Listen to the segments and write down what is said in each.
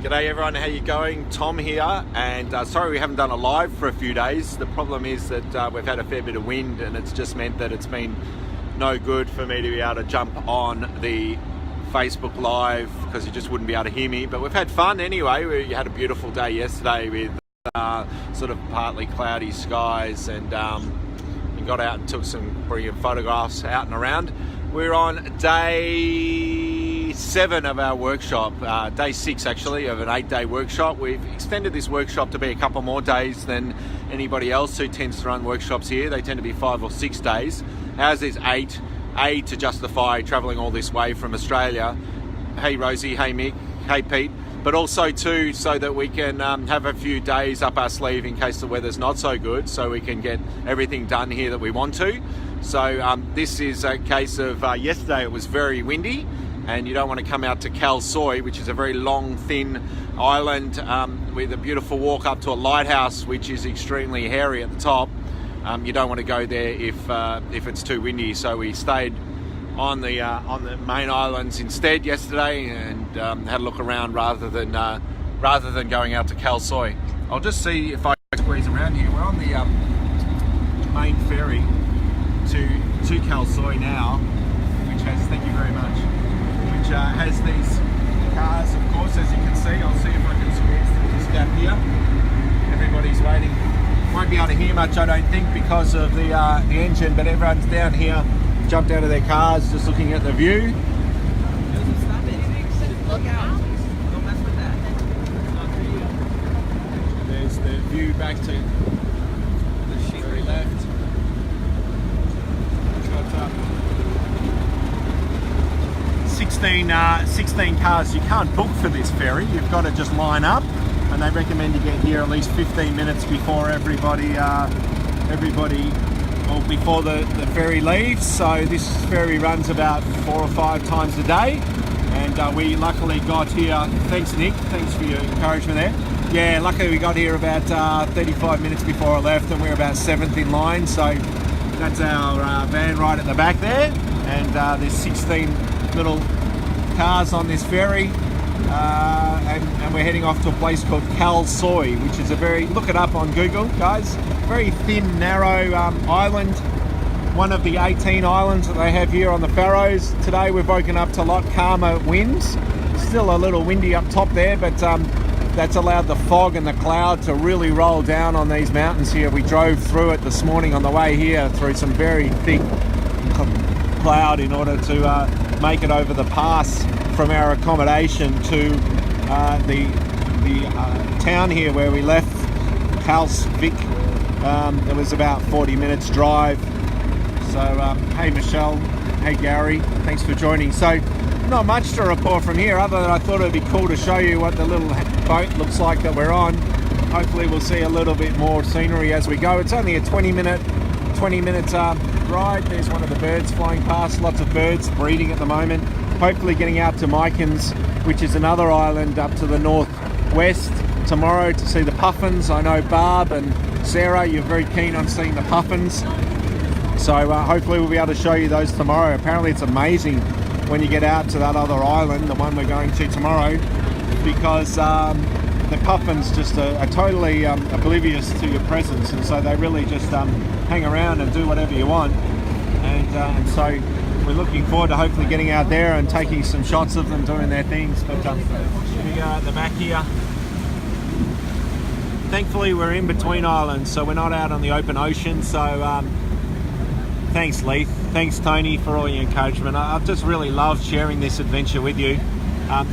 G'day everyone, how you going? Tom here, and sorry we haven't done a live for a few days. The problem is that we've had a fair bit of wind, and it's just meant that it's been no good for me to be able to jump on the Facebook Live because you just wouldn't be able to hear me. But we've had fun anyway. We had a beautiful day yesterday with sort of partly cloudy skies, and we got out and took some brilliant photographs out and around. We're on day 7 of our workshop, day 6 actually of an 8-day workshop. We've extended this workshop to be a couple more days than anybody else who tends to run workshops here. They tend to be 5 or 6 days. Ours is 8, to justify travelling all this way from Australia. Hey Rosie, hey Mick, hey Pete, but also too so that we can have a few days up our sleeve in case the weather's not so good, so we can get everything done here that we want to. So this is a case of yesterday it was very windy, and you don't want to come out to Khao Soi, which is a very long, thin island with a beautiful walk up to a lighthouse, which is extremely hairy at the top. You don't want to go there if it's too windy. So we stayed on the main islands instead yesterday, and had a look around rather than going out to Khao Soi. I'll just see if I can squeeze around here. We're on the main ferry to Khao Soi now, which has, thank you very much, which has these cars, of course, as you can see. I'll see if I can squeeze through this gap here. Everybody's waiting. Won't be able to hear much, I don't think, because of the engine, but everyone's down here, jumped out of their cars, just looking at the view. There's the view back to the very left. Got 16 cars. You can't book for this ferry. You've got to just line up, and they recommend you get here at least 15 minutes before everybody or before the ferry leaves. So this ferry runs about 4 or 5 times a day, and we luckily got here. Thanks Nick, thanks for your encouragement there. Yeah, luckily we got here about 35 minutes before I left, and we're about 7th in line. So that's our van right at the back there, and there's 16 little cars on this ferry, and we're heading off to a place called Khao Soi, which is a very, look it up on Google guys, very thin, narrow island, one of the 18 islands that they have here on the Faroes. Today we've woken up to a lot calmer winds, still a little windy up top there, but that's allowed the fog and the cloud to really roll down on these mountains here. We drove through it this morning on the way here through some very thick cloud in order to make it over the pass from our accommodation to the town here where we left, Kalsvik. It was about 40 minutes drive. So hey Michelle, hey Gary, thanks for joining. So not much to report from here, other than I thought it would be cool to show you what the little boat looks like that we're on. Hopefully we'll see a little bit more scenery as we go. It's only a 20 minute ride. There's one of the birds flying past, lots of birds breeding at the moment. Hopefully getting out to Mykines, which is another island up to the northwest, tomorrow to see the puffins. I know Barb and Sarah, you're very keen on seeing the puffins, so hopefully we'll be able to show you those tomorrow. Apparently it's amazing when you get out to that other island, the one we're going to tomorrow, because the puffins just are totally oblivious to your presence, and so they really just hang around and do whatever you want, and so we're looking forward to hopefully getting out there and taking some shots of them doing their things. But here we are at the back here. Thankfully we're in between islands, so we're not out on the open ocean. So thanks Leith, thanks Tony for all your encouragement. I've just really loved sharing this adventure with you.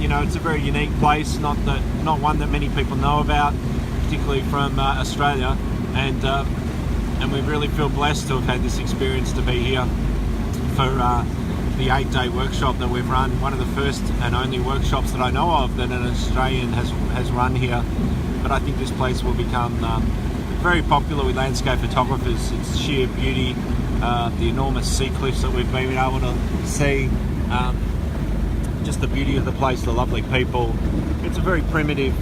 You know, it's a very unique place, not one that many people know about, particularly from Australia, and we really feel blessed to have had this experience to be here for the 8-day workshop that we've run. One of the first and only workshops that I know of that an Australian has run here. But I think this place will become very popular with landscape photographers. Its sheer beauty, the enormous sea cliffs that we've been able to see, just the beauty of the place, the lovely people. It's a very primitive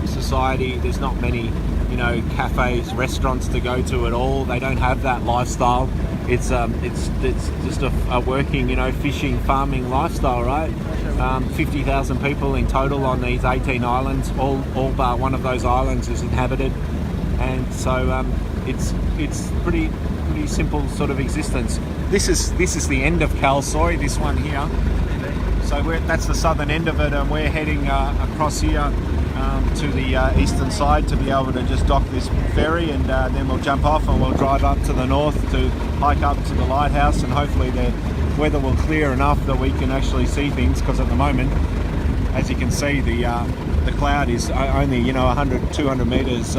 society. There's not many, you know, cafes, restaurants to go to at all. They don't have that lifestyle. It's just a working, you know, fishing, farming lifestyle, right? 50,000 people in total on these 18 islands. All bar one of those islands is inhabited, and so it's pretty simple sort of existence. This is the end of Khao Soi, this one here. So that's the southern end of it, and we're heading across here to the eastern side to be able to just dock this ferry, and then we'll jump off and we'll drive up to the north to hike up to the lighthouse, and hopefully the weather will clear enough that we can actually see things, because at the moment, as you can see, the cloud is only 100-200 meters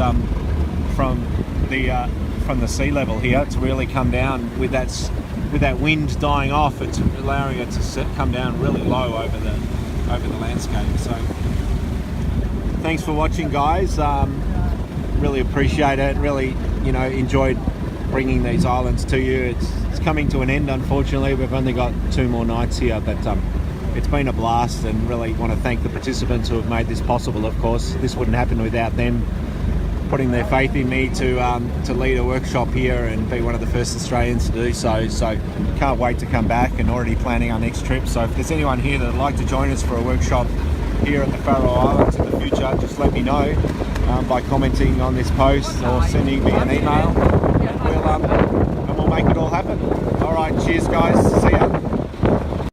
from the sea level here. It's really come down with that wind dying off. It's allowing it to come down really low over the landscape. So thanks for watching, guys. Really appreciate it. Really enjoyed bringing these islands to you. It's coming to an end, unfortunately. We've only got 2 more nights here, but it's been a blast, and really want to thank the participants who have made this possible. Of course, this wouldn't happen without them putting their faith in me to lead a workshop here and be one of the first Australians to do so. So can't wait to come back, and already planning our next trip. So if there's anyone here that would like to join us for a workshop here at the Faroe Islands in the future, just let me know by commenting on this post or sending me an email, and we'll make it all happen. All right, cheers guys, see ya.